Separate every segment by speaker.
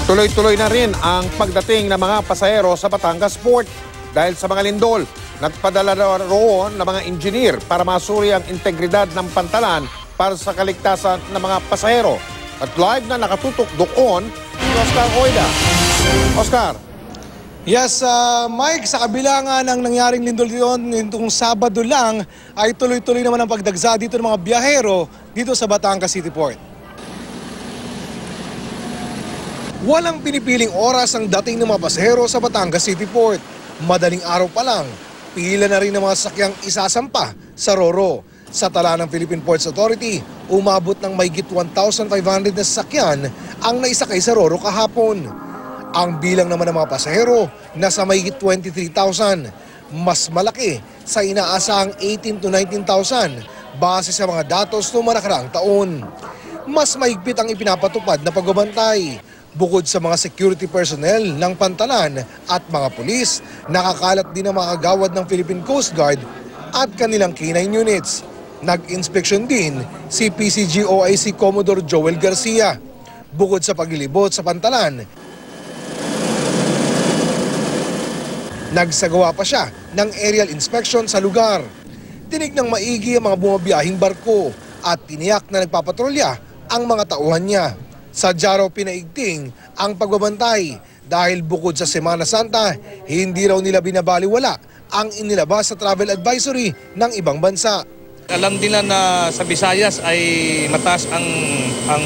Speaker 1: Tuloy-tuloy na rin ang pagdating ng mga pasahero sa Batangas Port dahil sa mga lindol. Nagpadala roon ng mga engineer para masuri ang integridad ng pantalan para sa kaligtasan ng mga pasahero. At live na nakatutok doon si Oscar Oida. Oscar.
Speaker 2: Yes, Mike, sa kabila nga ng nangyaring lindol yun, nitong Sabado lang, ay tuloy-tuloy naman ang pagdagsa dito ng mga biyahero dito sa Batangas City Port. Walang pinipiling oras ang dating ng mga pasahero sa Batangas City Port. Madaling araw pa lang, pila na rin ng mga sakyang isasampa sa Roro. Sa tala ng Philippine Ports Authority, umabot ng mahigit 1,500 na sasakyan ang naisakay sa Roro kahapon. Ang bilang naman ng mga pasahero nasa mahigit 23,000, mas malaki sa inaasahang 18 to 19,000 base sa mga datos noong nakaraang taon. Mas mahigpit ang ipinapatupad na pagbabantay. Bukod sa mga security personnel ng pantalan at mga pulis, nakakalat din ang mga kagawad ng Philippine Coast Guard at kanilang K9 units. Nag-inspeksyon din si PCG OIC Commodore Joel Garcia. Bukod sa paglilibot sa pantalan, nagsagawa pa siya ng aerial inspection sa lugar. Tinignang maigi ang mga bumabiyahing barko at tiniyak na nagpapatrolya ang mga tauhan niya. Sadya raw pinaigting ang pagbabantay dahil bukod sa Semana Santa, hindi raw nila binabaliwala ang inilabas sa travel advisory ng ibang bansa.
Speaker 3: Alam nila na sa Visayas ay mataas ang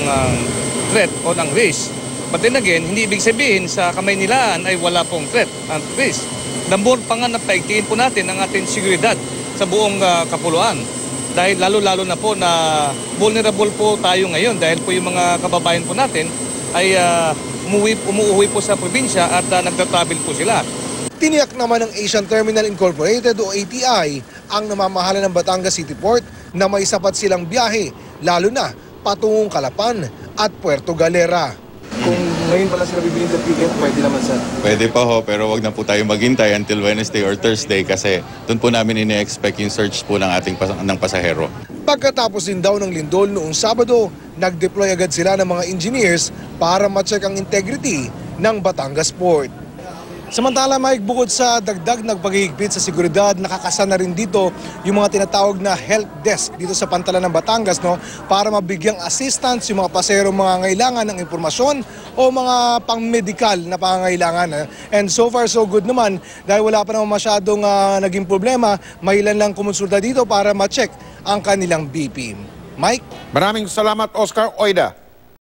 Speaker 3: threat o ang risk. But then again, hindi ibig sabihin sa Kamaynilaan ay wala pong threat at risk. Lambor pa nga na paigtingin po natin ang ating seguridad sa buong kapuluan. Dahil lalo-lalo na po na vulnerable po tayo ngayon dahil po yung mga kababayan po natin ay umuuwi po sa probinsya at nagtatravel po sila.
Speaker 2: Tiniyak naman ng Asian Terminal Incorporated o ATI ang namamahala ng Batangas City Port na may sapat silang biyahe, lalo na patungong Calapan at Puerto Galera.
Speaker 4: Kung ngayon pala sila bibili ng ticket, pwede naman sir?
Speaker 5: Pwede pa ho, pero wag na po tayo maghintay until Wednesday or Thursday kasi doon po namin ine-expect yung search po ng ating ng pasahero.
Speaker 2: Pagkatapos din daw ng lindol noong Sabado, nag-deploy agad sila ng mga engineers para ma-check ang integrity ng Batangas Port. Samantala, Mike, bukod sa dagdag nagpaghihigpit sa seguridad, nakakasana rin dito yung mga tinatawag na help desk dito sa pantalan ng Batangas, no, para mabigyang assistance yung mga pasahero mga ngailangan ng impormasyon o mga pang-medical na pangangailangan. And so far so good naman dahil wala pa naman masyadong naging problema, may ilan lang kumonsulta dito para ma-check ang kanilang BP. Mike?
Speaker 1: Maraming salamat, Oscar Oida.